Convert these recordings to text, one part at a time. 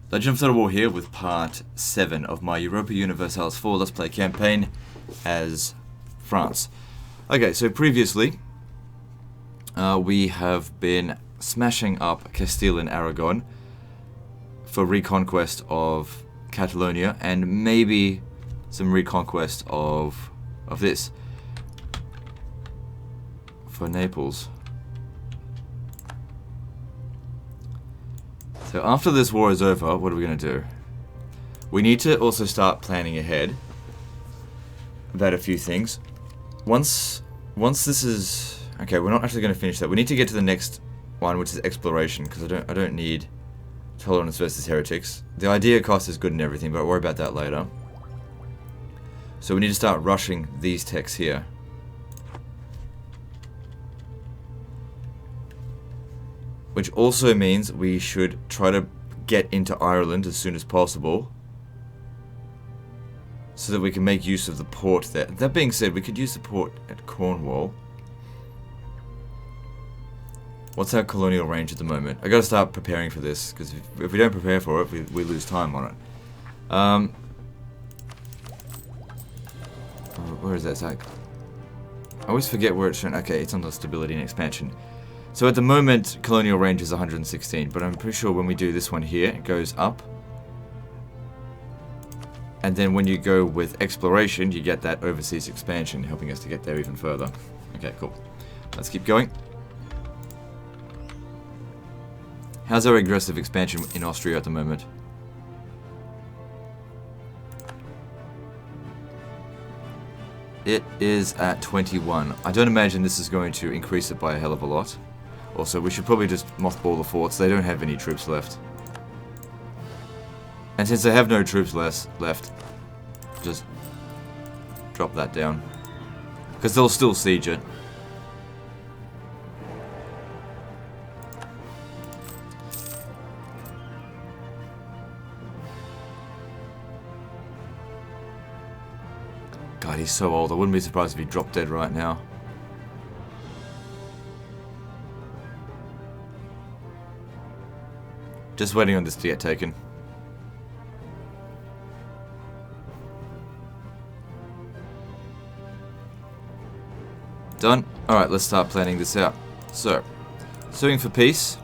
Legend of Total War here with part 7 of my Europa Universalis 4 Let's Play campaign as France. Okay, so previously we have been smashing up Castile and Aragon for reconquest of Catalonia and maybe some reconquest of this for Naples. So after this war is over, what are we going to do? We need to also start planning ahead about a few things. Once this is... Okay, we're not actually going to finish that. We need to get to the next one, which is exploration, because I don't need tolerance versus heretics. The idea cost is good and everything, but I'll worry about that later. So we need to start rushing these techs here. Which also means we should try to get into Ireland as soon as possible, so that we can make use of the port there. That being said, we could use the port at Cornwall. What's our colonial range at the moment? I gotta start preparing for this, because if we don't prepare for it, we lose time on it. Where is that? It's like, I always forget where it's shown. Okay, it's on the stability and expansion. So at the moment, colonial range is 116, but I'm pretty sure when we do this one here, it goes up. And then when you go with exploration, you get that overseas expansion, helping us to get there even further. Okay, cool. Let's keep going. How's our aggressive expansion in Austria at the moment? It is at 21. I don't imagine this is going to increase it by a hell of a lot. Also, we should probably just mothball the forts. They don't have any troops left. And since they have no troops left, just drop that down. Because they'll still siege it. God, he's so old. I wouldn't be surprised if he dropped dead right now. Just waiting on this to get taken. Done. Alright, let's start planning this out. So, suing for peace.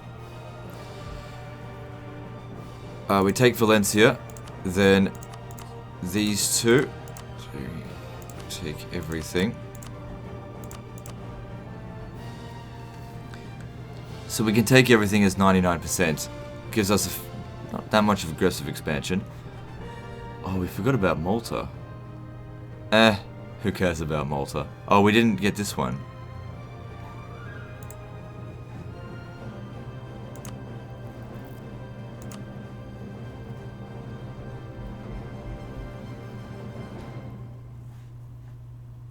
We take Valencia, then these two. So, take everything. So we can take everything as 99%. Gives us not that much of aggressive expansion. Oh, we forgot about Malta. Who cares about Malta? Oh, we didn't get this one.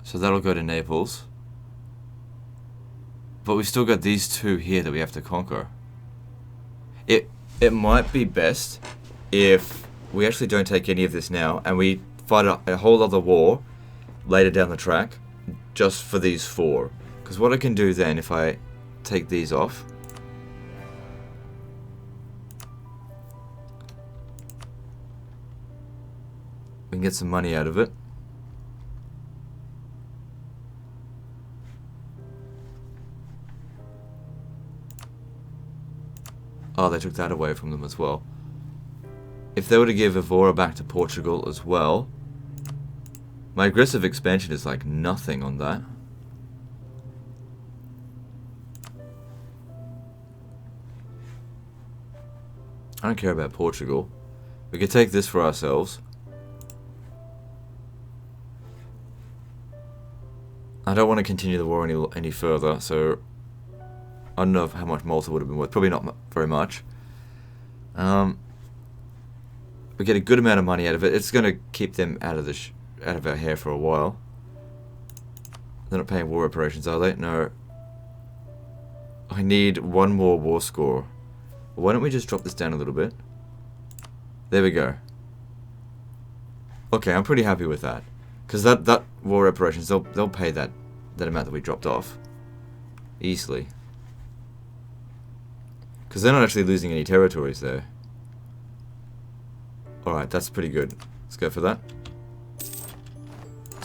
So that'll go to Naples. But we've still got these two here that we have to conquer. It might be best if we actually don't take any of this now and we fight a whole other war later down the track just for these four. Because what I can do then, if I take these off, we can get some money out of it. Oh, they took that away from them as well. If they were to give Evora back to Portugal as well, my aggressive expansion is like nothing on that. I don't care about Portugal. We could take this for ourselves. I don't want to continue the war any further, so I don't know how much Malta would have been worth. Probably not very much. We get a good amount of money out of it. It's going to keep them out of our hair for a while. They're not paying war reparations, are they? No. I need one more war score. Why don't we just drop this down a little bit? There we go. Okay, I'm pretty happy with that. Because that war reparations, they'll pay that amount that we dropped off. Easily. Because they're not actually losing any territories there. Alright, that's pretty good. Let's go for that.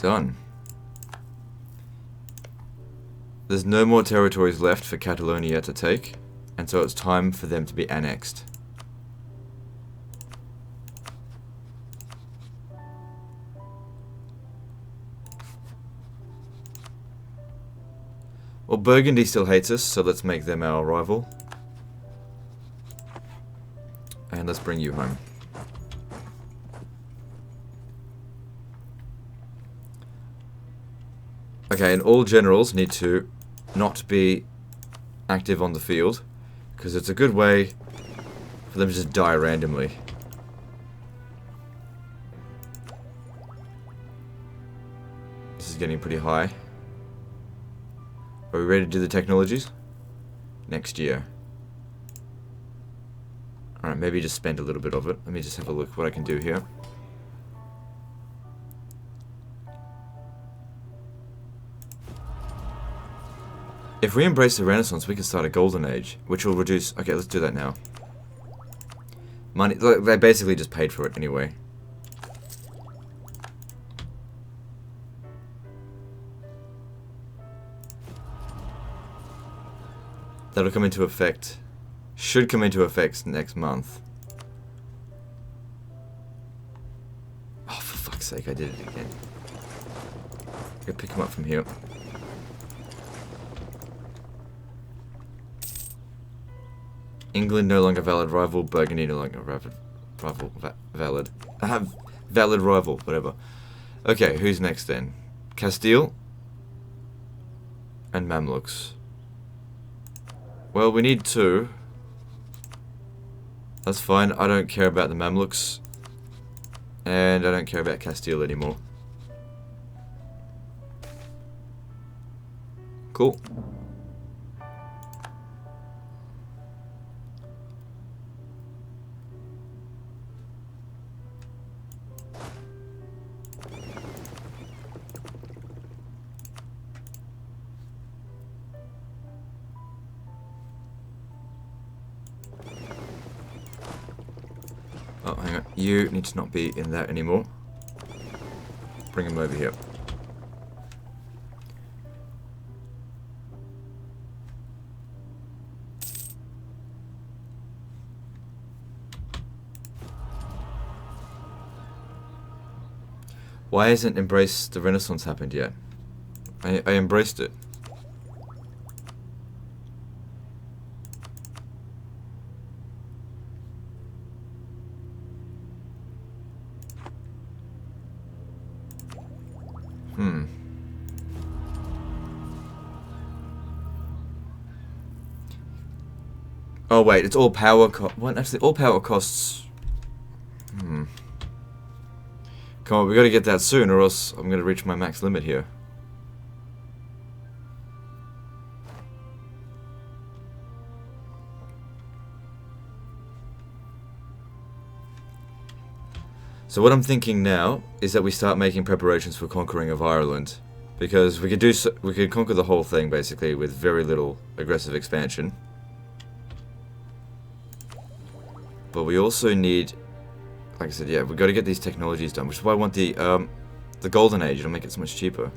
Done. There's no more territories left for Catalonia to take, and so it's time for them to be annexed. Well, Burgundy still hates us, so let's make them our rival. And let's bring you home. Okay, and all generals need to not be active on the field, because it's a good way for them to just die randomly. This is getting pretty high. Are we ready to do the technologies? Next year. Alright, maybe just spend a little bit of it. Let me just have a look what I can do here. If we embrace the Renaissance, we can start a Golden Age, which will reduce... Okay, let's do that now. Money... Look, they basically just paid for it anyway. That'll come into effect... Should come into effect next month. Oh, for fuck's sake, I did it again. Go pick him up from here. England no longer valid rival. Burgundy no longer valid. Valid rival, whatever. Okay, who's next then? Castile and Mamluks. Well, we need two. That's fine. I don't care about the Mamluks, and I don't care about Castile anymore. Cool. Oh, hang on. You need to not be in that anymore. Bring him over here. Why hasn't Embrace the Renaissance happened yet? I embraced it. Oh wait, it's all power what? Actually, all power costs... Come on, we gotta get that soon or else I'm gonna reach my max limit here. So what I'm thinking now is that we start making preparations for conquering of Ireland. Because we could conquer the whole thing basically with very little aggressive expansion. But we also need, like I said, yeah, we've got to get these technologies done, which is why I want the Golden Age. It'll make it so much cheaper.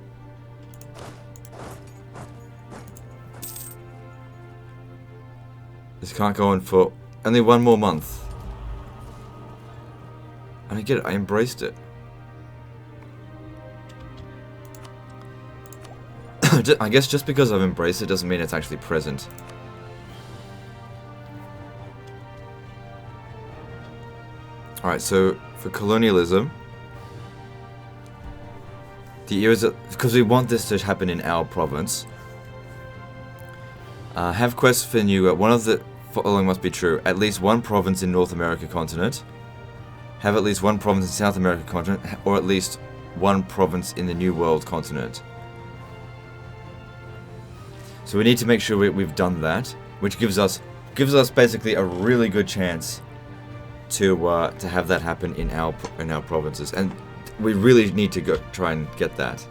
This can't go on for only one more month. And I get it, I embraced it. I guess just because I've embraced it doesn't mean it's actually present. Alright, so for colonialism, because we want this to happen in our province, have quests for new. One of the following must be true: at least one province in North America continent, have at least one province in South America continent, or at least one province in the New World continent. So we need to make sure we've done that, which gives us basically a really good chance to have that happen in our provinces, and we really need to go try and get that.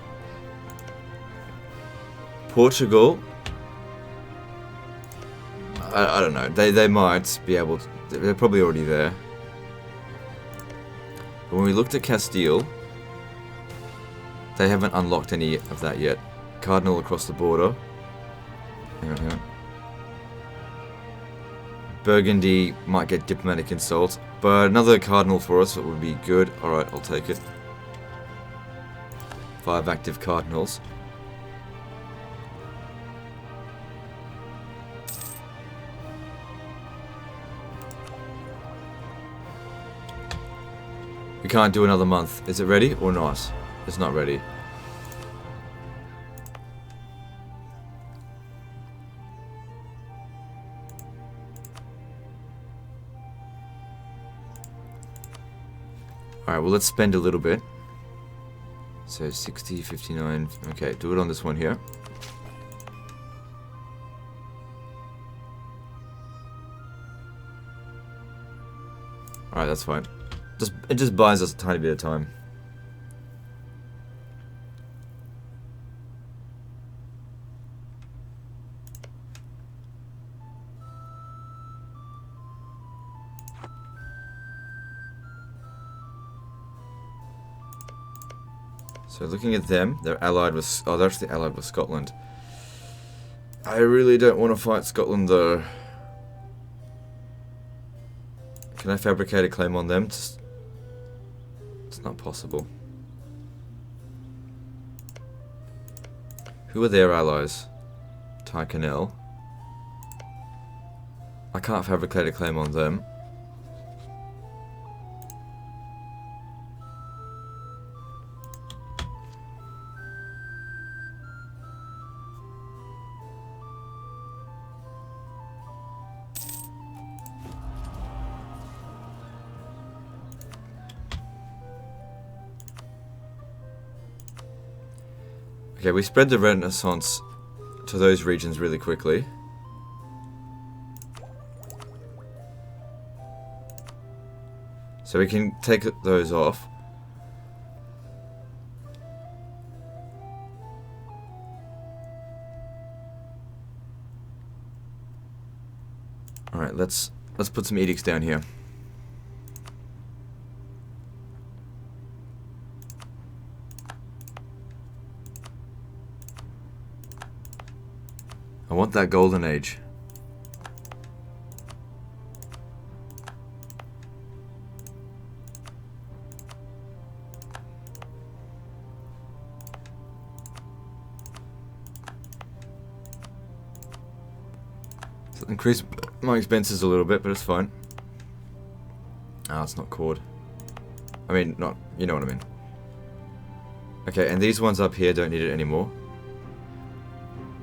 Portugal, I don't know. They might be able to. They're probably already there. But when we looked at Castile, they haven't unlocked any of that yet. Cardinal across the border. Hang on. Burgundy might get diplomatic insult, but another cardinal for us would be good. Alright, I'll take it. 5 active cardinals. We can't do another month. Is it ready or not? It's not ready. Alright, well let's spend a little bit. So 60, 59, okay, do it on this one here. Alright, that's fine. It just buys us a tiny bit of time. So looking at them, they're allied with... Oh, they're actually allied with Scotland. I really don't want to fight Scotland though. Can I fabricate a claim on them? It's not possible. Who are their allies? Tyrconnell. I can't fabricate a claim on them. Okay, we spread the Renaissance to those regions really quickly. So we can take those off. Alright, let's put some edicts down here. I want that golden age. So increase my expenses a little bit, but it's fine. Ah, it's not cord. I mean, not, you know what I mean. Okay, and these ones up here don't need it anymore.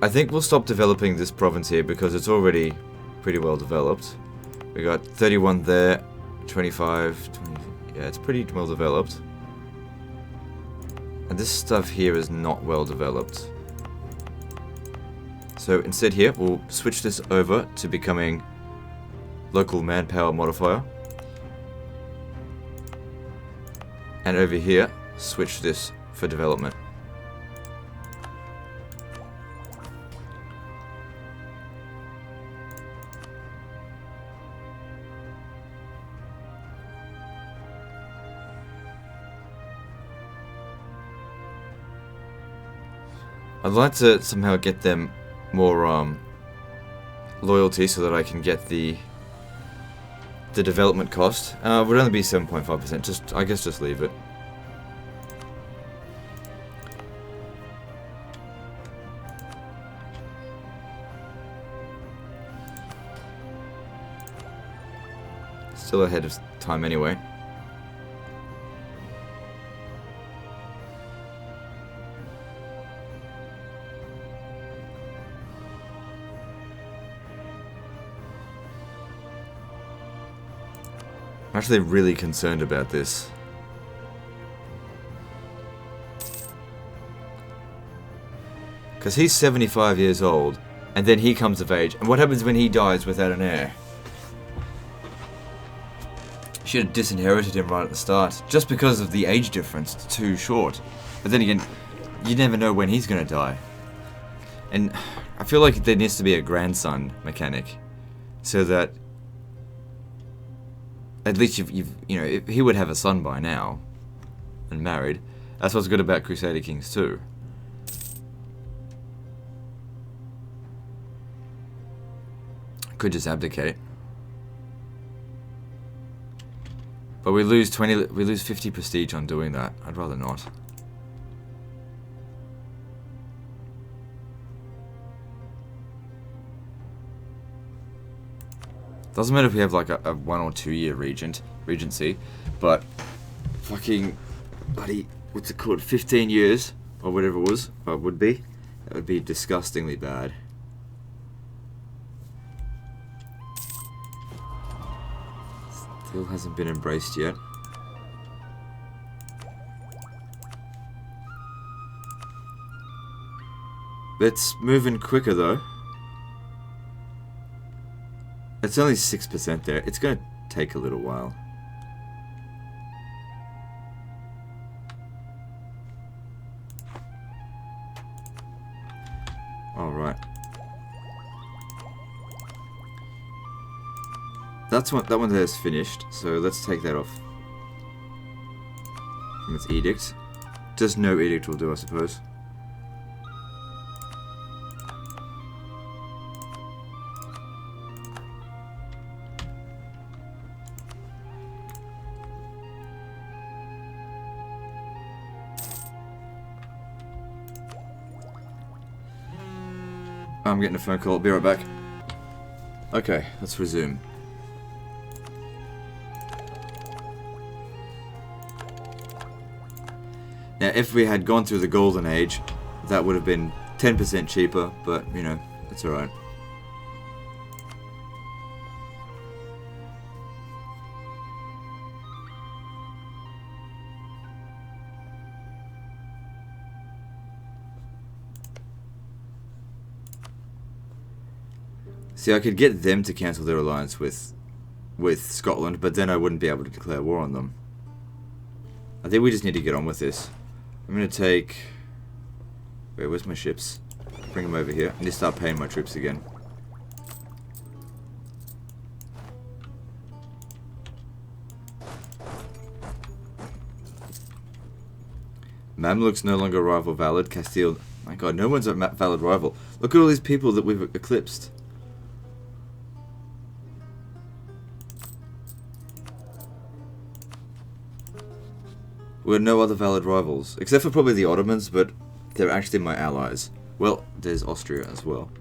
I think we'll stop developing this province here because it's already pretty well developed. We got 31 there, 25, 20, yeah, it's pretty well developed. And this stuff here is not well developed. So instead here, we'll switch this over to becoming local manpower modifier. And over here, switch this for development. I'd like to somehow get them more loyalty so that I can get the development cost. Would only be 7.5%. I guess just leave it. Still ahead of time anyway. I'm actually really concerned about this. Because he's 75 years old, and then he comes of age. And what happens when he dies without an heir? Should have disinherited him right at the start. Just because of the age difference, it's too short. But then again, you never know when he's going to die. And I feel like there needs to be a grandson mechanic. So that At least you've you know, he would have a son by now, and married. That's what's good about Crusader Kings too. Could just abdicate. But we lose 50 prestige on doing that. I'd rather not. Doesn't matter if we have like a 1 or 2 year regency, but fucking bloody, what's it called, 15 years or whatever it was, or it would be, that would be disgustingly bad. Still hasn't been embraced yet. It's moving quicker though. It's only 6% there. It's going to take a little while. All right. That one there is finished. So let's take that off from its edict. Just no edict will do, I suppose. I'm getting a phone call. I'll be right back. Okay, let's resume. Now, if we had gone through the Golden Age, that would have been 10% cheaper, but, you know, it's alright. See, I could get them to cancel their alliance with Scotland, but then I wouldn't be able to declare war on them. I think we just need to get on with this. I'm going to take... Wait, where's my ships? Bring them over here. I need to start paying my troops again. Mamluks no longer rival valid. Castile... My god, no one's a valid rival. Look at all these people that we've eclipsed. We're no other valid rivals, except for probably the Ottomans, but they're actually my allies. Well, there's Austria as well.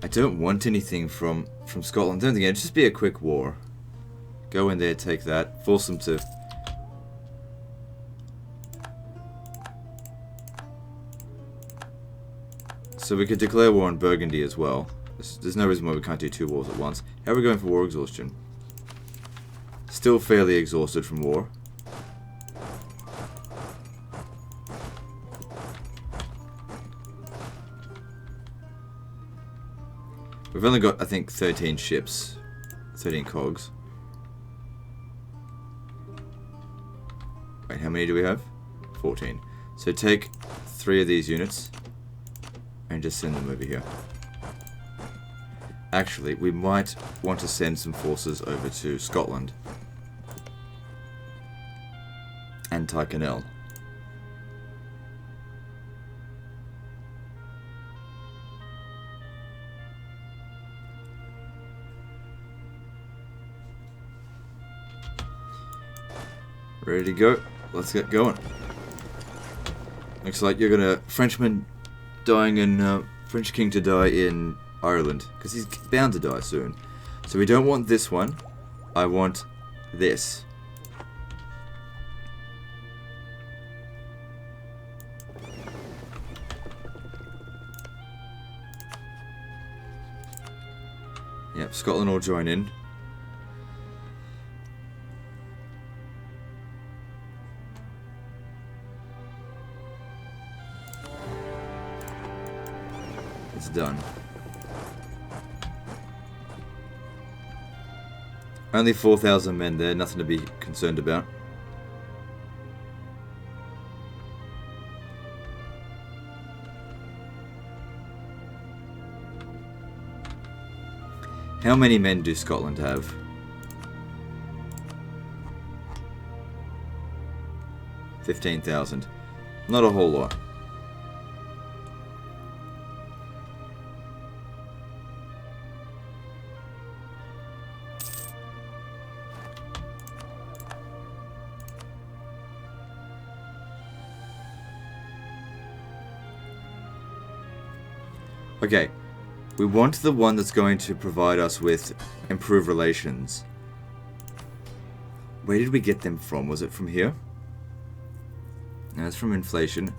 I don't want anything from Scotland. Don't think it'd just be a quick war. Go in there, take that, force them to. So we could declare war on Burgundy as well. There's no reason why we can't do 2 wars at once. How are we going for war exhaustion? Still fairly exhausted from war. We've only got, I think, 13 ships. 13 cogs. Wait, how many do we have? 14. So take 3 of these units and just send them over here. Actually, we might want to send some forces over to Scotland and Tyrconnell. Ready to go? Let's get going. Looks like you're gonna Frenchman dying in French king to die in Ireland because he's bound to die soon. So we don't want this one. I want this. Yep, Scotland will join in. It's done. Only 4,000 men there, nothing to be concerned about. How many men do Scotland have? 15,000. Not a whole lot. Okay, we want the one that's going to provide us with improved relations. Where did we get them from? Was it from here? No, it's from inflation.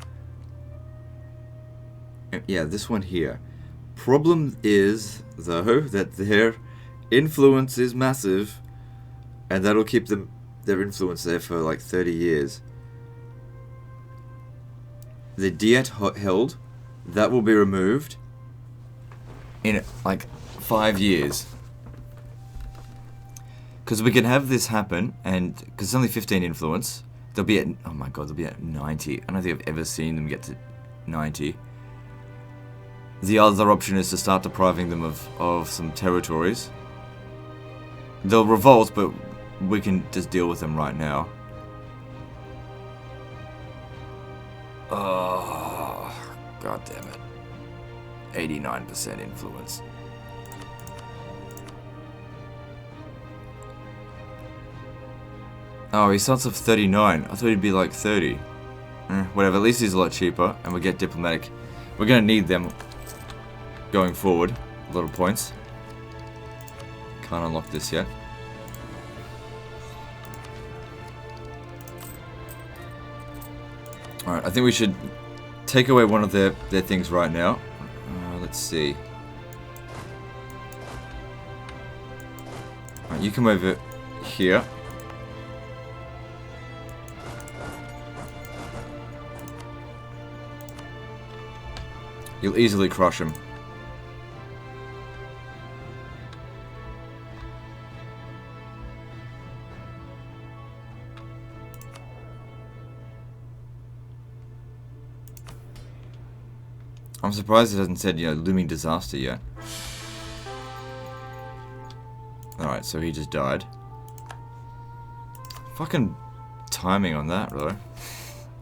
Yeah, this one here. Problem is, though, that their influence is massive, and that'll keep their influence there for like 30 years. The diet held, that will be removed in like 5 years. Because we can have this happen, and because it's only 15 influence, they'll be at, oh my god, they'll be at 90. I don't think I've ever seen them get to 90. The other option is to start depriving them of some territories. They'll revolt, but we can just deal with them right now. Oh, god damn it. 89% influence. Oh, he starts off 39. I thought he'd be like 30. Whatever, at least he's a lot cheaper, and we get diplomatic. We're gonna need them going forward. A lot of points. Can't unlock this yet. Alright, I think we should take away one of their things right now. Let's see. Alright, you come over here. You'll easily crush him. I'm surprised it hasn't said, you know, looming disaster yet. Alright, so he just died. Fucking timing on that, though.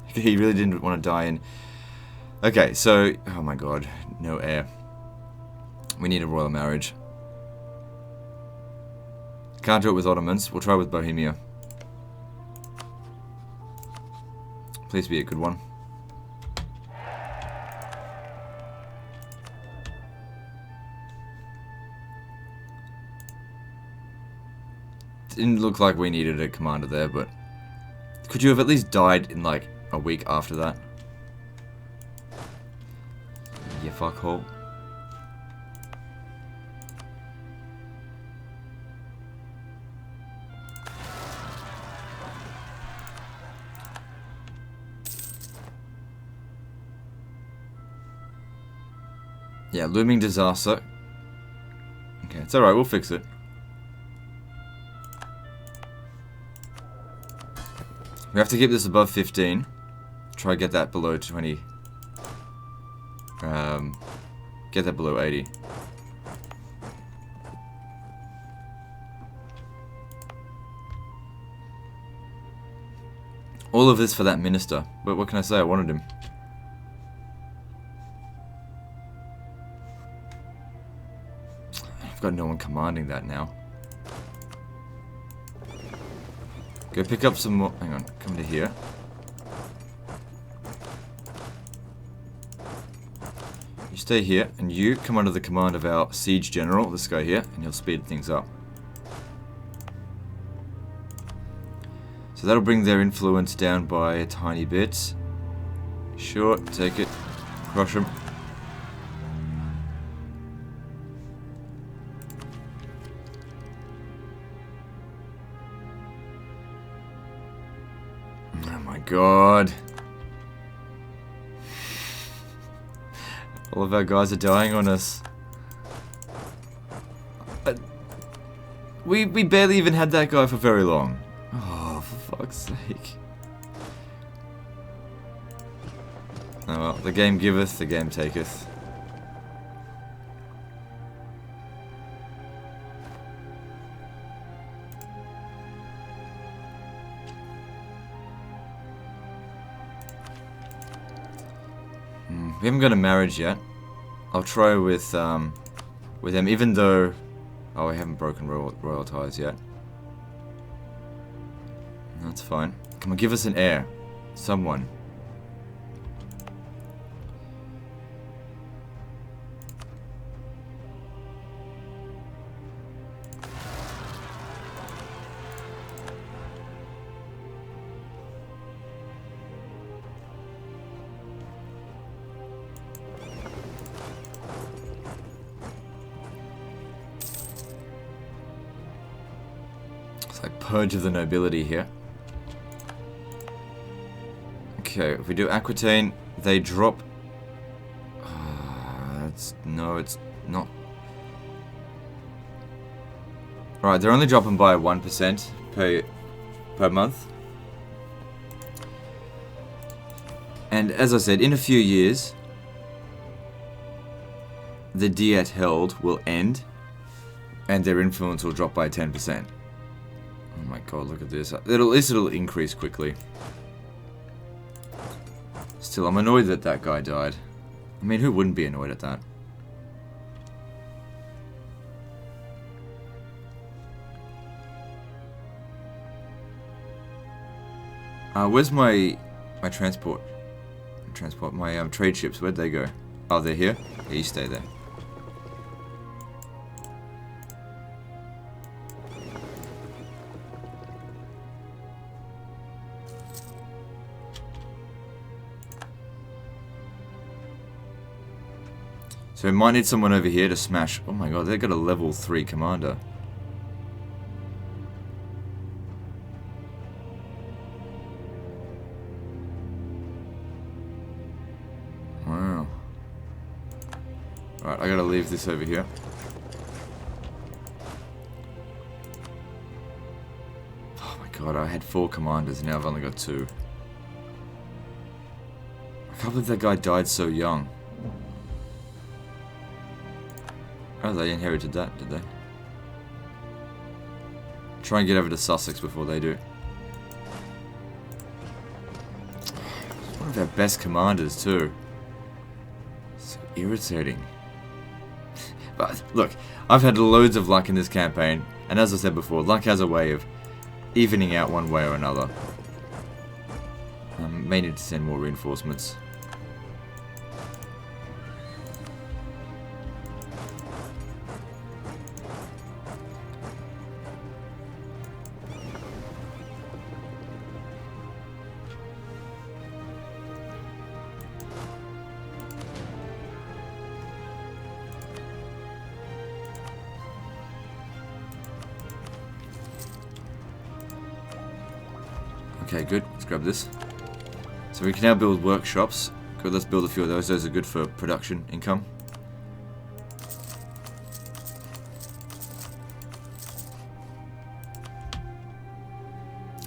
He really didn't want to die in. Okay, so, oh my god, no heir. We need a royal marriage. Can't do it with Ottomans. We'll try with Bohemia. Please be a good one. Didn't look like we needed a commander there, but could you have at least died in like a week after that? You fuckhole. Yeah, looming disaster. Okay, it's alright, we'll fix it. We have to keep this above 15. Try to get that below 20. Get that below 80. All of this for that minister. But what can I say? I wanted him. I've got no one commanding that now. Go pick up some more. Hang on, come to here. You stay here, and you come under the command of our siege general, this guy here, and he'll speed things up. So that'll bring their influence down by a tiny bit. Sure, take it. Crush them. Oh my god. All of our guys are dying on us. We barely even had that guy for very long. Oh, for fuck's sake. Oh well, the game giveth, the game taketh. We haven't got a marriage yet. I'll try with them, even though... Oh, we haven't broken royal ties yet. That's fine. Come on, give us an heir. Someone. It's like purge of the nobility here. Okay, if we do Aquitaine, they drop... No, it's not. Alright, they're only dropping by 1% per month. And as I said, in a few years, the Diet held will end, and their influence will drop by 10%. Oh my god, look at this. At least it'll increase quickly. Still, I'm annoyed that that guy died. I mean, who wouldn't be annoyed at that? Where's my transport? My trade ships, where'd they go? Oh, they're here? Yeah, you stay there. So we might need someone over here to smash. Oh my god, they've got a level 3 commander. Wow. Alright, I gotta leave this over here. Oh my god, I had 4 commanders, now I've only got 2. I can't believe that guy died so young. Oh, they inherited that, did they? Try and get over to Sussex before they do. It's one of our best commanders, too. So irritating. But, look, I've had loads of luck in this campaign, and as I said before, luck has a way of evening out one way or another. May need to send more reinforcements. Okay, good. Let's grab this. So we can now build workshops. Good, let's build a few of those. Those are good for production income.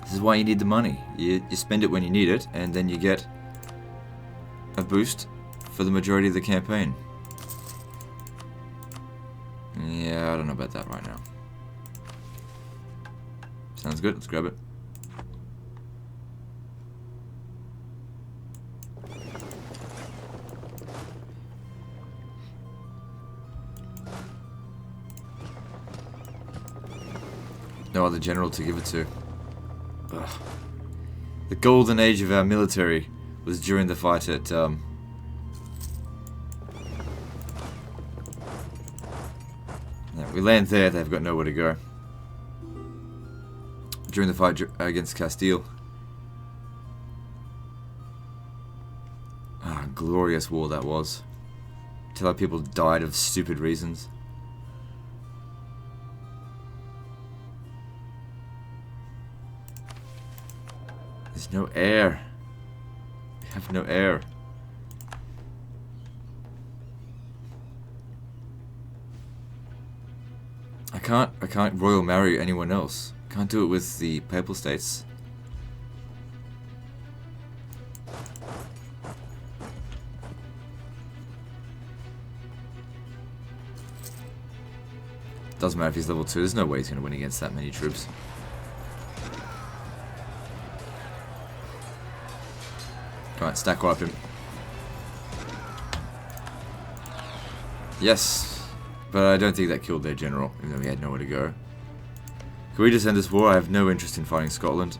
This is why you need the money. You spend it when you need it, and then you get a boost for the majority of the campaign. Yeah, I don't know about that right now. Sounds good. Let's grab it. No other general to give it to. Ugh. The golden age of our military was during the fight at yeah, we land there, they've got nowhere to go. During the fight against Castile. Ah, glorious war that was. Till our people died of stupid reasons. There's no air. We have no air. can't royal marry anyone else. Can't do it with the Papal States. Doesn't matter if he's level 2, there's no way he's going to win against that many troops. Come on, stack wipe him. Yes, but I don't think that killed their general, even though he had nowhere to go. Can we just end this war? I have no interest in fighting Scotland.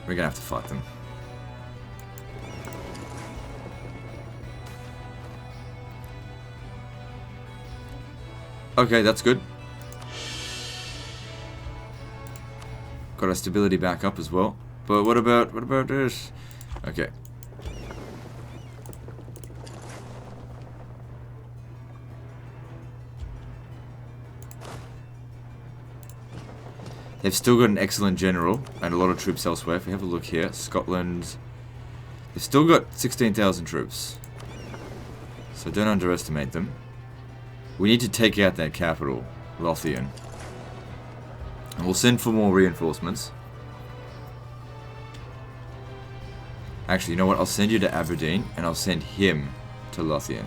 We're gonna have to fight them. Okay, that's good. Got our stability back up as well. But what about this? Okay. They've still got an excellent general and a lot of troops elsewhere. If we have a look here, Scotland, they've still got 16,000 troops. So don't underestimate them. We need to take out that capital, Lothian. And we'll send for more reinforcements. Actually, you know what? I'll send you to Aberdeen and I'll send him to Lothian.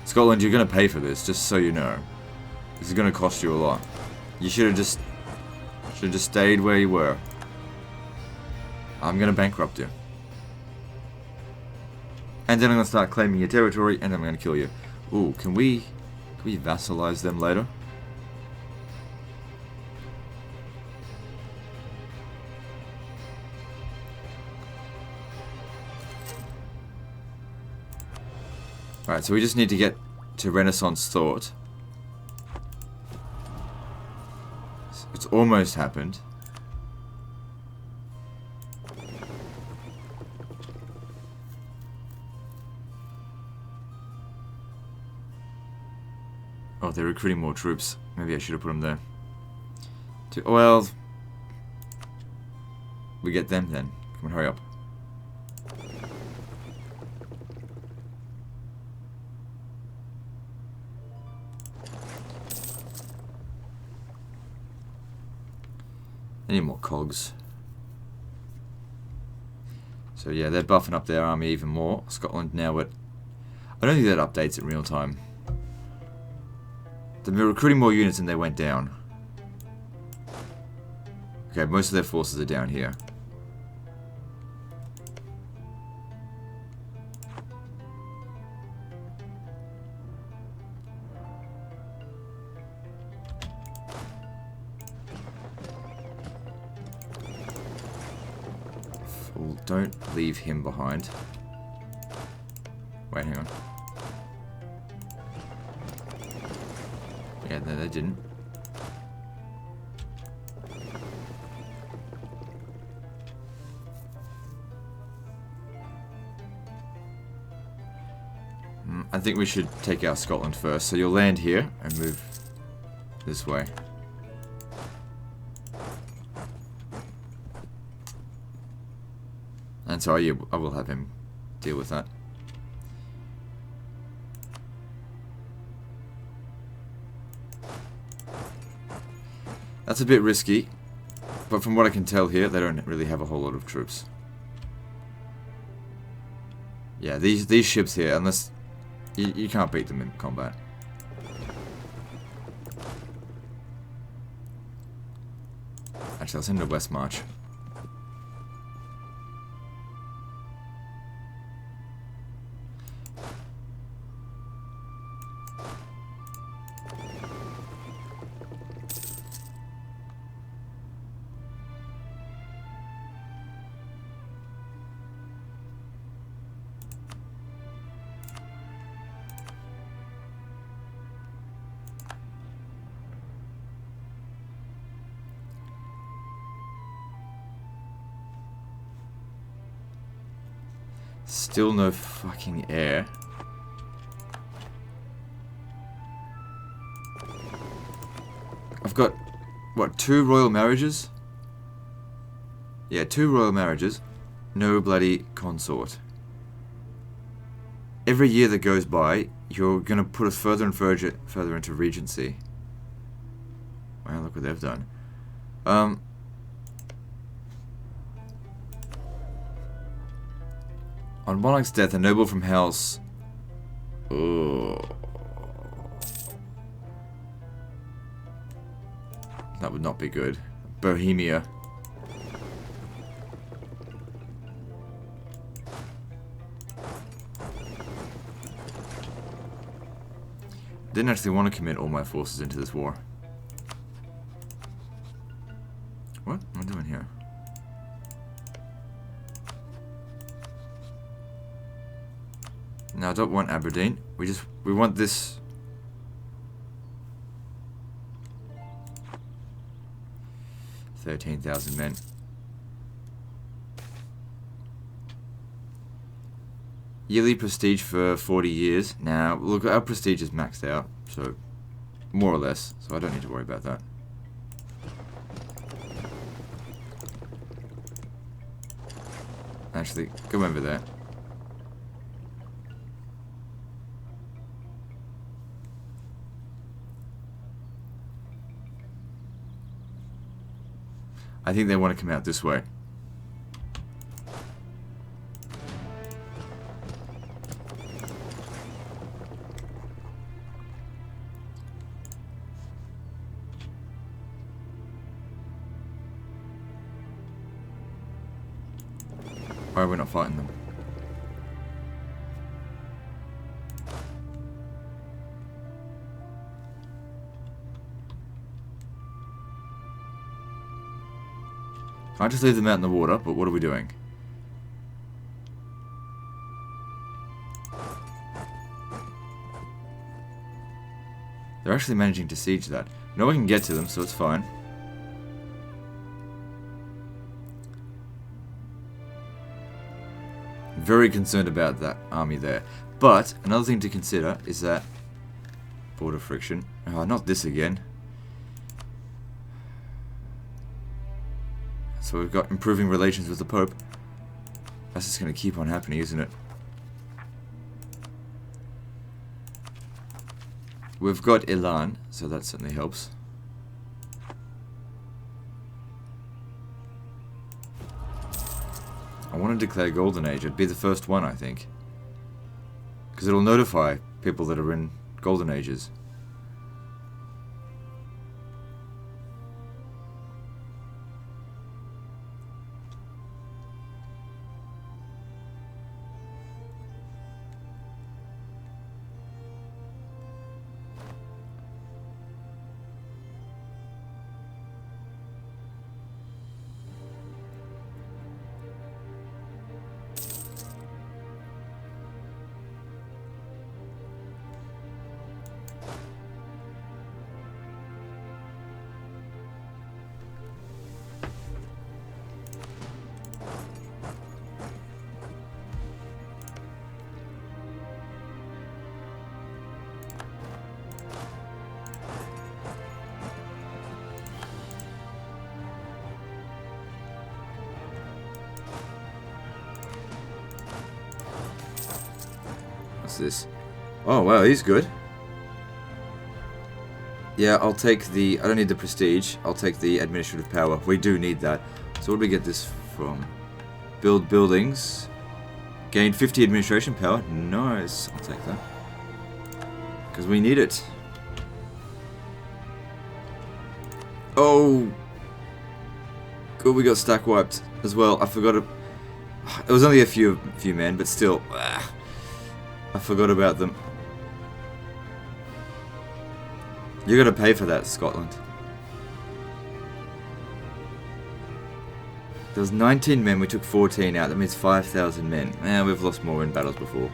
Scotland, you're going to pay for this, just so you know. This is going to cost you a lot. You should have just stayed where you were. I'm going to bankrupt you. And then I'm going to start claiming your territory, and I'm going to kill you. Ooh, can we vassalize them later? Alright, so we just need to get to Renaissance thought. It's almost happened. Oh, they're recruiting more troops. Maybe I should have put them there. Well, we get them then. Come on, hurry up. I need more cogs. So yeah, they're buffing up their army even more. Scotland now at... I don't think that updates in real time. They've been recruiting more units and they went down. Okay, most of their forces are down here. Fool, don't leave him behind. Wait, hang on. Yeah, no, they didn't. I think we should take out Scotland first. So you'll land here and move this way. And so I will have him deal with that. That's a bit risky, but from what I can tell here, they don't really have a whole lot of troops. Yeah, these ships here, unless... You can't beat them in combat. Actually, I'll send them to West March. Still no fucking air. I've got What, 2 royal marriages? Yeah, 2 royal marriages. No bloody consort. Every year that goes by, you're going to put us further and further into regency. Wow, look what they've done. On Monarch's death, a noble from House... Oh. That would not be good. Bohemia. Didn't actually want to commit all my forces into this war. What am I doing here? No, I don't want Aberdeen. We want this. 13,000 men. Yearly prestige for 40 years. Now, look, our prestige is maxed out, so more or less. So I don't need to worry about that. Actually, go over there. I think they want to come out this way. Why are we not fighting them? I just leave them out in the water, but what are we doing? They're actually managing to siege that. No one can get to them, so it's fine. Very concerned about that army there. But another thing to consider is that border friction. Oh, not this again. So we've got improving relations with the Pope. That's just going to keep on happening, isn't it? We've got Elan, so that certainly helps. I want to declare Golden Age. It'd be the first one, I think. Because it'll notify people that are in Golden Ages. This. Oh wow, he's good. Yeah, I'll take the... I don't need the prestige. I'll take the administrative power. We do need that. So where do we get this from? Build buildings. Gain 50 administration power. Nice. I'll take that. Because we need it. Oh. Good, we got stack wiped as well. I forgot it. It was only a few men, but still. I forgot about them. You're gonna pay for that, Scotland. There was 19 men, we took 14 out. That means 5,000 men. We've lost more in battles before.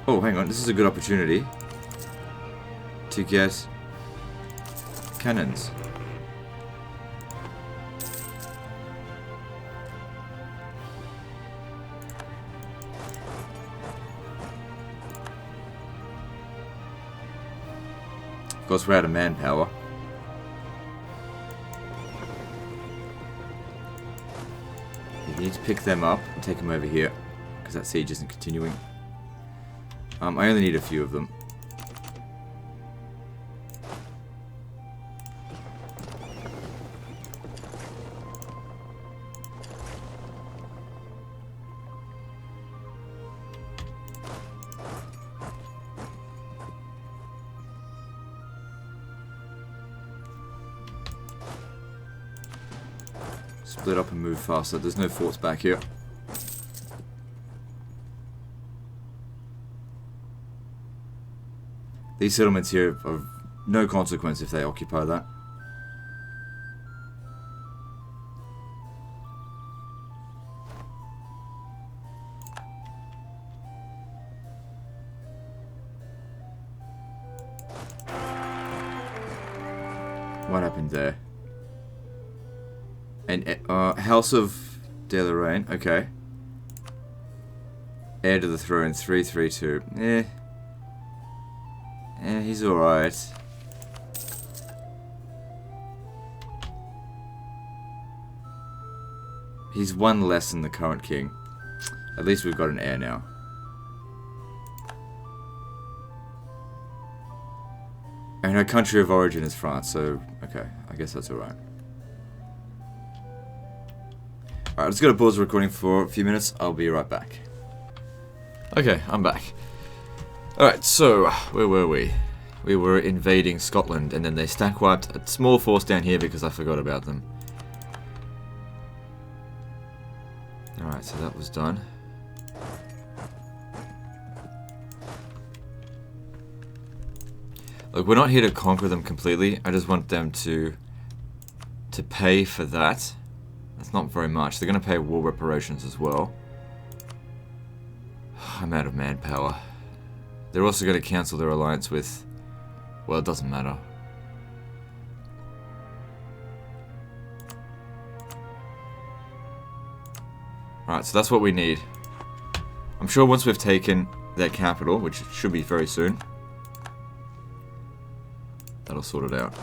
Oh, hang on. This is a good opportunity to get cannons. Of course, we're out of manpower. We need to pick them up and take them over here, because that siege isn't continuing. I only need a few of them. Split up and move faster. There's no forts back here. These settlements here are of no consequence if they occupy that. What happened there? And House of De Lorraine, okay. Heir to the throne, 332. He's alright. He's one less than the current king. At least we've got an heir now. And her country of origin is France, so okay, I guess that's alright. Alright, let's go to pause the recording for a few minutes. I'll be right back. Okay, I'm back. Alright, so, where were we? We were invading Scotland, and then they stack wiped a small force down here because I forgot about them. Alright, so that was done. Look, we're not here to conquer them completely. I just want them to pay for that. That's not very much. They're going to pay war reparations as well. I'm out of manpower. They're also going to cancel their alliance with... Well, it doesn't matter. Alright, so that's what we need. I'm sure once we've taken their capital, which should be very soon, that'll sort it out.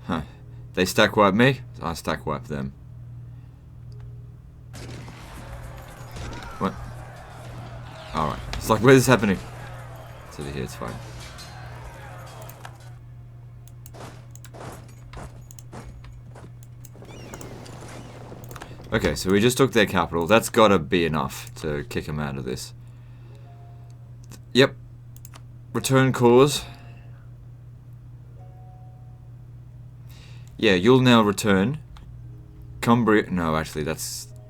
Huh. They stack wipe me, I stack wipe them. What? Alright. It's like, where's this happening? It's over here, it's fine. Okay, so we just took their capital. That's gotta be enough to kick them out of this. Yep. Return cause. Yeah, you'll now return. Cumbria... No, actually, that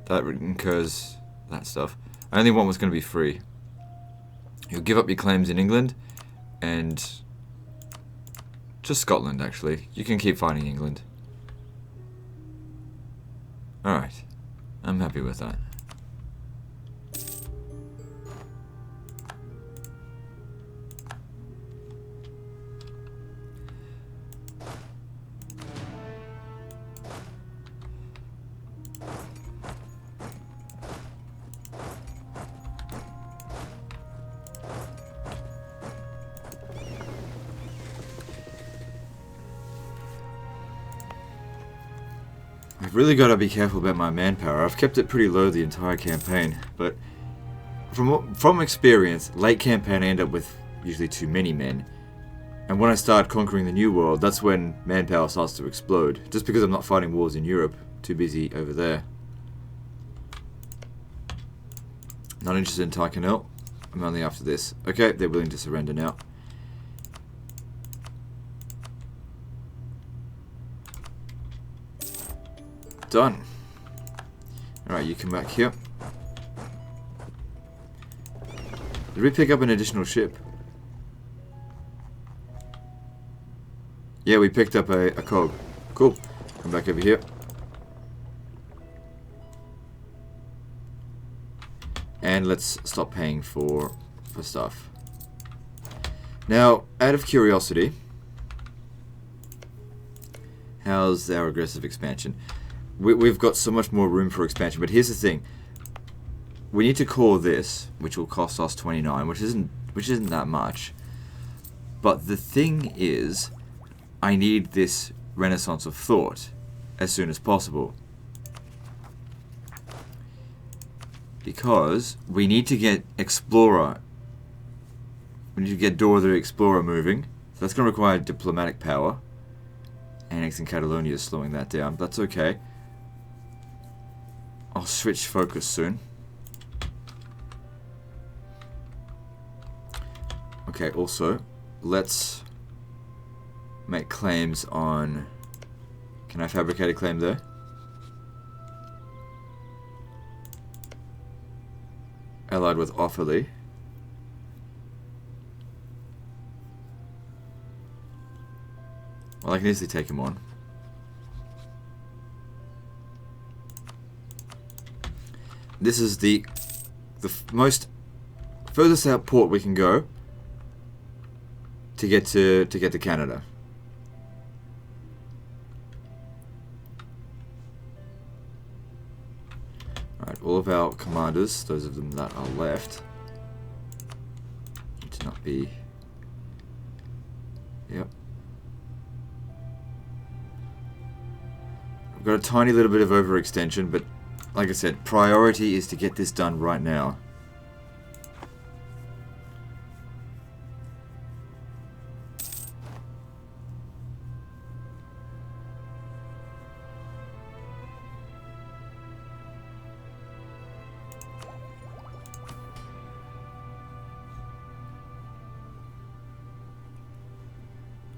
incurs that stuff. I only want what's going to be free. You'll give up your claims in England, and... just Scotland, actually. You can keep fighting England. Alright. I'm happy with that. I've really got to be careful about my manpower. I've kept it pretty low the entire campaign, but from experience, late campaign I end up with usually too many men. And when I start conquering the New World, that's when manpower starts to explode. Just because I'm not fighting wars in Europe, too busy over there. Not interested in Tyrconnell. I'm only after this. Okay, they're willing to surrender now. Done. Alright, you come back here. Did we pick up an additional ship? Yeah, we picked up a cog. Cool. Come back over here. And let's stop paying for stuff. Now, out of curiosity, How's our aggressive expansion? We've got so much more room for expansion, but here's the thing. We need to core this, which will cost us 29, which isn't that much. But the thing is, I need this Renaissance of Thought as soon as possible. Because we need to get Explorer. We need to get Dora the Explorer moving. So that's going to require diplomatic power. Annexing Catalonia is slowing that down, but that's okay. I'll switch focus soon. Okay, also, let's make claims on... Can I fabricate a claim there? Allied with Offaly. Well, I can easily take him on. This is the most furthest out port we can go to get to Canada. Alright, all of our commanders, those of them that are left, need to not be... Yep. I've got a tiny little bit of overextension, but like I said, priority is to get this done right now.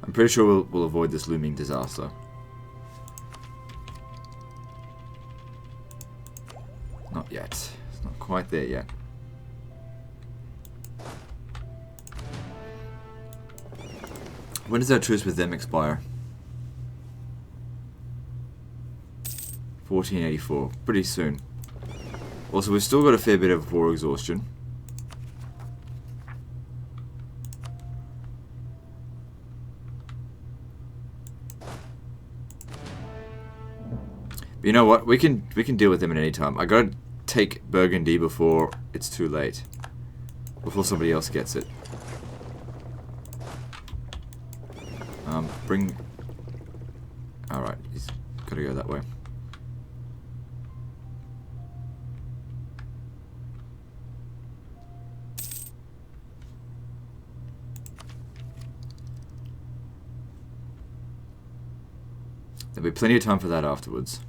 I'm pretty sure we'll avoid this looming disaster. Not yet. It's not quite there yet. When does our truce with them expire? 1484. Pretty soon. Also, we've still got a fair bit of war exhaustion. But you know what? We can deal with them at any time. I gotta take Burgundy before it's too late. Before somebody else gets it. Bring... Alright, he's gotta go that way. There'll be plenty of time for that afterwards.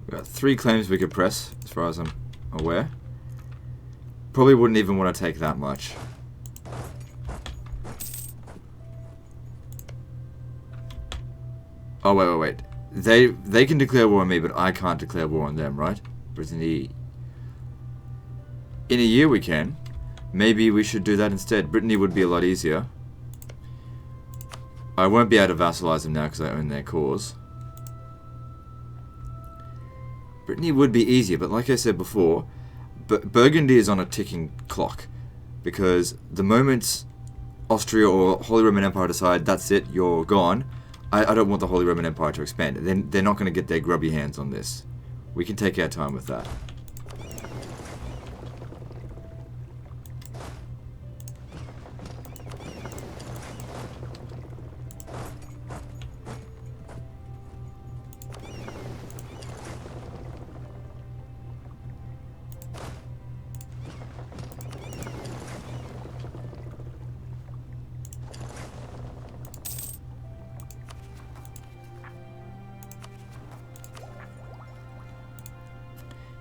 We've got 3 claims we could press, as far as I'm aware. Probably wouldn't even want to take that much. Oh, wait. They can declare war on me, but I can't declare war on them, right? Brittany. In a year we can. Maybe we should do that instead. Brittany would be a lot easier. I won't be able to vassalize them now because I own their cause. Brittany would be easier, but like I said before, Burgundy is on a ticking clock. Because the moment Austria or Holy Roman Empire decide, that's it, you're gone, I don't want the Holy Roman Empire to expand. They're not going to get their grubby hands on this. We can take our time with that.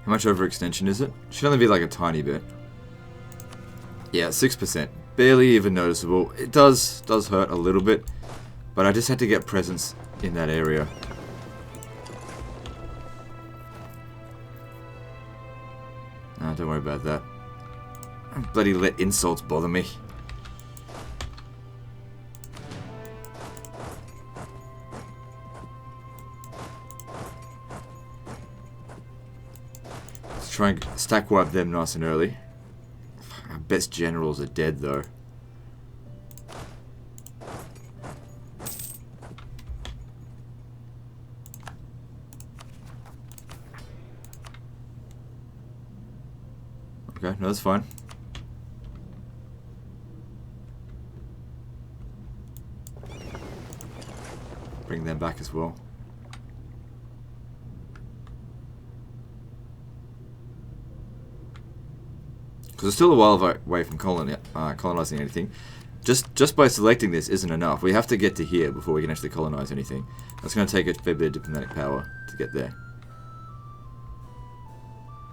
How much overextension is it? Should only be like a tiny bit. Yeah, 6%. Barely even noticeable. It does hurt a little bit, but I just had to get presence in that area. Nah, don't worry about that. Bloody let insults bother me. Let's try and stack wipe them nice and early. Our best generals are dead though. Okay, no, that's fine. Bring them back as well. Because it's still a while away from colonizing anything. Just by selecting this isn't enough. We have to get to here before we can actually colonize anything. That's going to take a fair bit of diplomatic power to get there.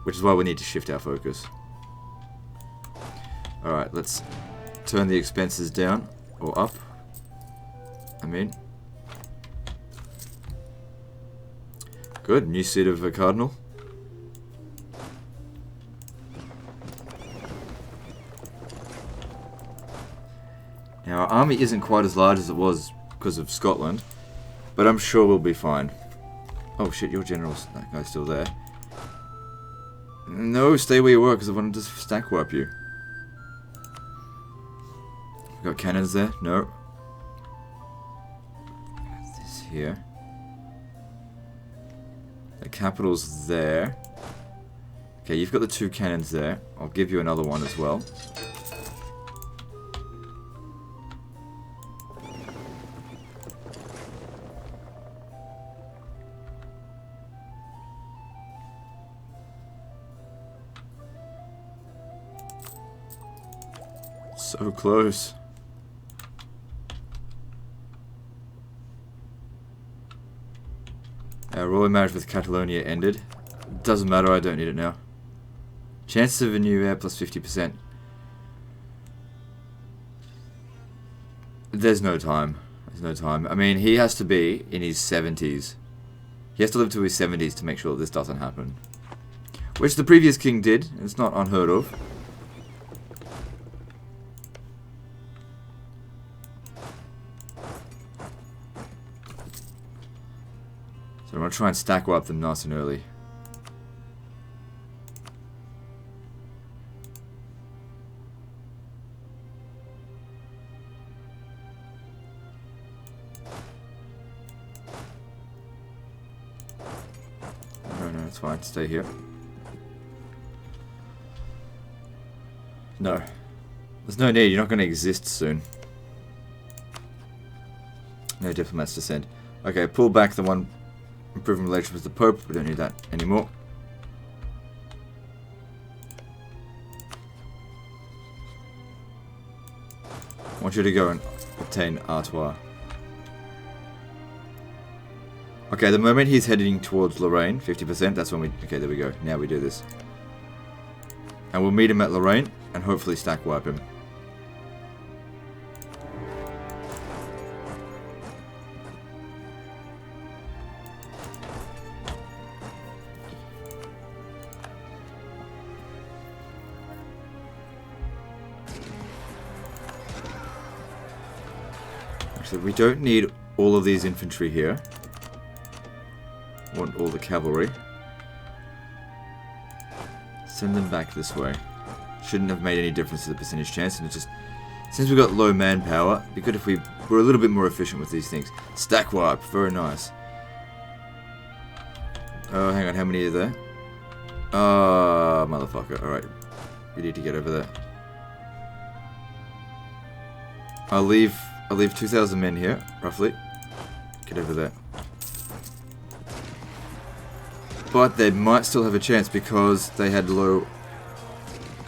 Which is why we need to shift our focus. Alright, let's turn the expenses down, or up. I mean. Good, new seat of a cardinal. Now our army isn't quite as large as it was because of Scotland, but I'm sure we'll be fine. Oh shit, your general's, that guy's still there. No, stay where you were because I wanted to stack wipe you. Got cannons there? No. This here. The capital's there. Okay, you've got the 2 cannons there. I'll give you another one as well. So close. Our royal marriage with Catalonia ended. Doesn't matter, I don't need it now. Chances of a new heir plus 50%. There's no time. There's no time. I mean, he has to be in his 70s. He has to live to his 70s to make sure that this doesn't happen. Which the previous king did. It's not unheard of. So I'm going to try and stack wipe them nice and early. No, it's fine. Stay here. No. There's no need. You're not going to exist soon. No diplomats to send. Okay, pull back the one... Improving relations with the Pope. We don't need that anymore. I want you to go and obtain Artois. Okay, the moment he's heading towards Lorraine, 50%, that's when we... Okay, there we go. Now we do this. And we'll meet him at Lorraine and hopefully stack wipe him. We don't need all of these infantry here. Want all the cavalry. Send them back this way. Shouldn't have made any difference to the percentage chance, and it just... Since we've got low manpower, it'd be good if we were a little bit more efficient with these things. Stack wipe, very nice. Oh, hang on, how many are there? Oh, motherfucker. Alright. You need to get over there. I'll leave 2,000 men here, roughly. Get over there. But they might still have a chance because they had low...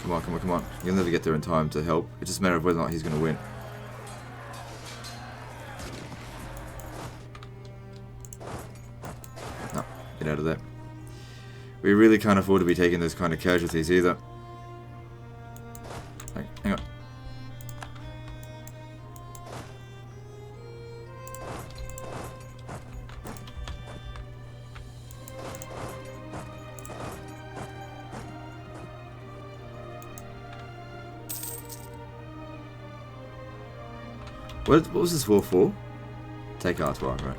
Come on, come on, come on. You'll never get there in time to help. It's just a matter of whether or not he's going to win. No, get out of there. We really can't afford to be taking those kind of casualties either. Hang on. What was this for? Take artwork, right?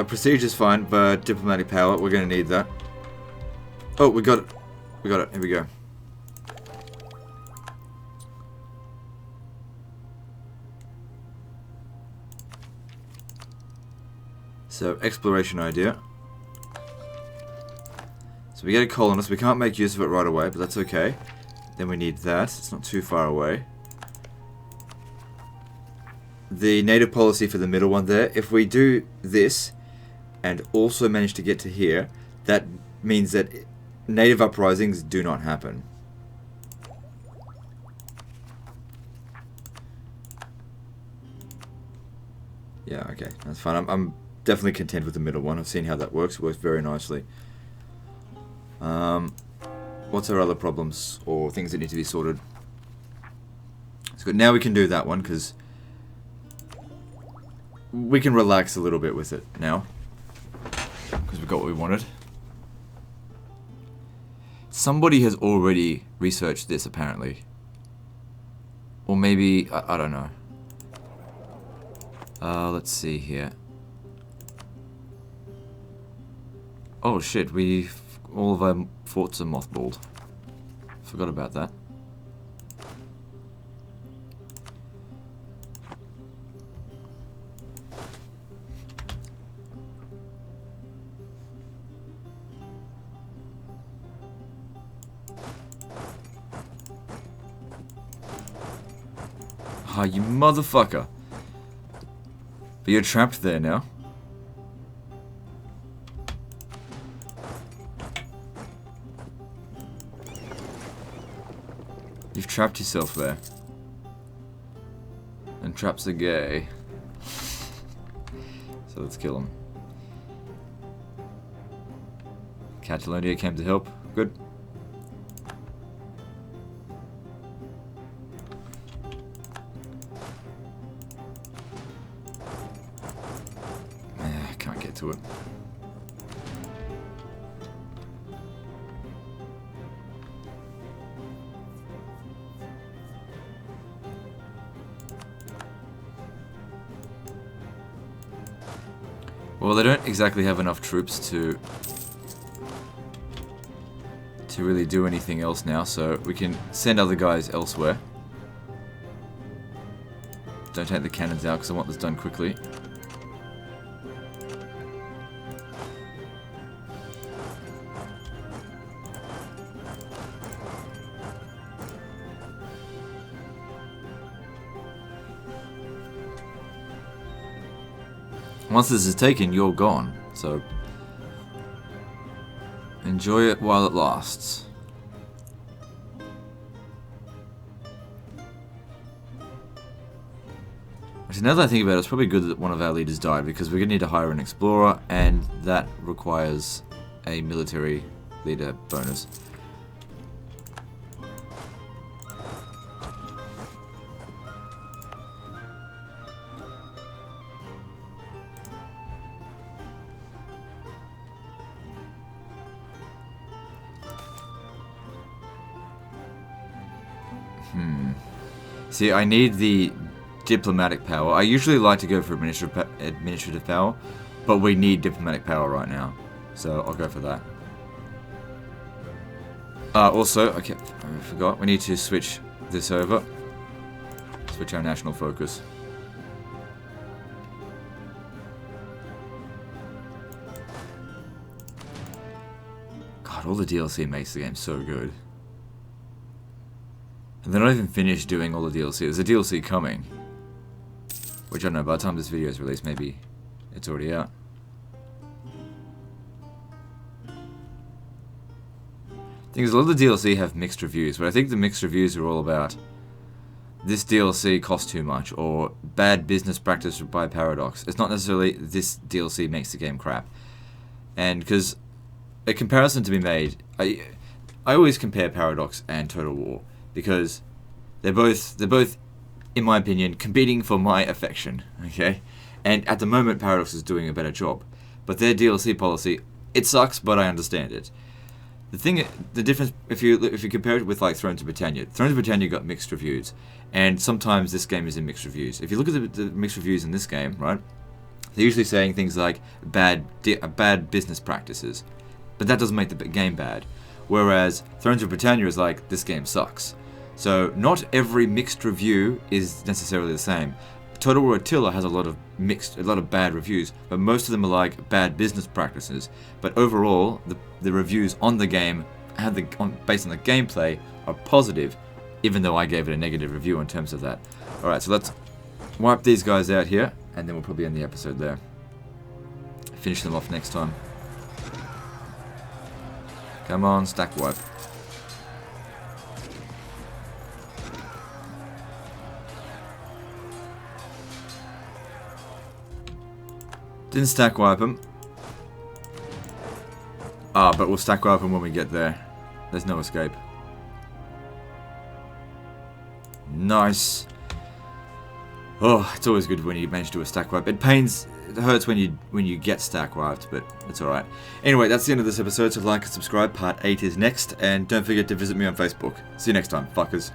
Prestige is fine, but diplomatic power, we're going to need that. Oh, we got it. We got it. Here we go. So, exploration idea. So we get a colonist. We can't make use of it right away, but that's okay. Then we need that. It's not too far away. The native policy for the middle one there. If we do this and also manage to get to here, that means that native uprisings do not happen. Yeah, okay, that's fine. I'm definitely content with the middle one. I've seen how that works. It works very nicely. What's our other problems or things that need to be sorted? It's good. Now we can do that one because we can relax a little bit with it now. Because we got what we wanted. Somebody has already researched this, apparently. Or maybe, I don't know. Let's see here. Oh shit, all of our forts are mothballed. Forgot about that. Ah, you motherfucker. But you're trapped there now. You've trapped yourself there. And traps are gay. So let's kill him. Catalonia came to help. Good. Can't get to it. Well, they don't exactly have enough troops to really do anything else now, so we can send other guys elsewhere. Don't take the cannons out because I want this done quickly. Once this is taken, you're gone, so enjoy it while it lasts. Actually, now that I think about it, it's probably good that one of our leaders died, because we're going to need to hire an explorer, and that requires a military leader bonus. See, I need the diplomatic power. I usually like to go for administrative power, but we need diplomatic power right now, so I'll go for that. Also, I forgot, we need to switch this over. Switch our national focus. God, all the DLC makes the game so good. And they're not even finished doing all the DLC. There's a DLC coming. Which I don't know, by the time this video is released, maybe it's already out. Thing is, a lot of the DLC have mixed reviews, but I think the mixed reviews are all about this DLC costs too much, or bad business practice by Paradox. It's not necessarily this DLC makes the game crap. And because a comparison to be made, I always compare Paradox and Total War, because they're both, in my opinion, competing for my affection, okay? And at the moment, Paradox is doing a better job. But their DLC policy, it sucks, but I understand it. The difference, if you compare it with like Thrones of Britannia, Thrones of Britannia got mixed reviews, and sometimes this game is in mixed reviews. If you look at the mixed reviews in this game, right, they're usually saying things like bad business practices, but that doesn't make the game bad. Whereas Thrones of Britannia is like, this game sucks. So not every mixed review is necessarily the same. Total War Attila has a lot of bad reviews, but most of them are like bad business practices. But overall, the reviews on the game, based on the gameplay, are positive, even though I gave it a negative review in terms of that. Alright, so let's wipe these guys out here, and then we'll probably end the episode there. Finish them off next time. Come on, stack wipe. Didn't stack wipe them. But we'll stack wipe them when we get there. There's no escape. Nice. Oh, it's always good when you manage to do a stack wipe. It hurts when you get stack wiped, but it's alright. Anyway, that's the end of this episode, so like and subscribe. Part 8 is next, and don't forget to visit me on Facebook. See you next time, fuckers.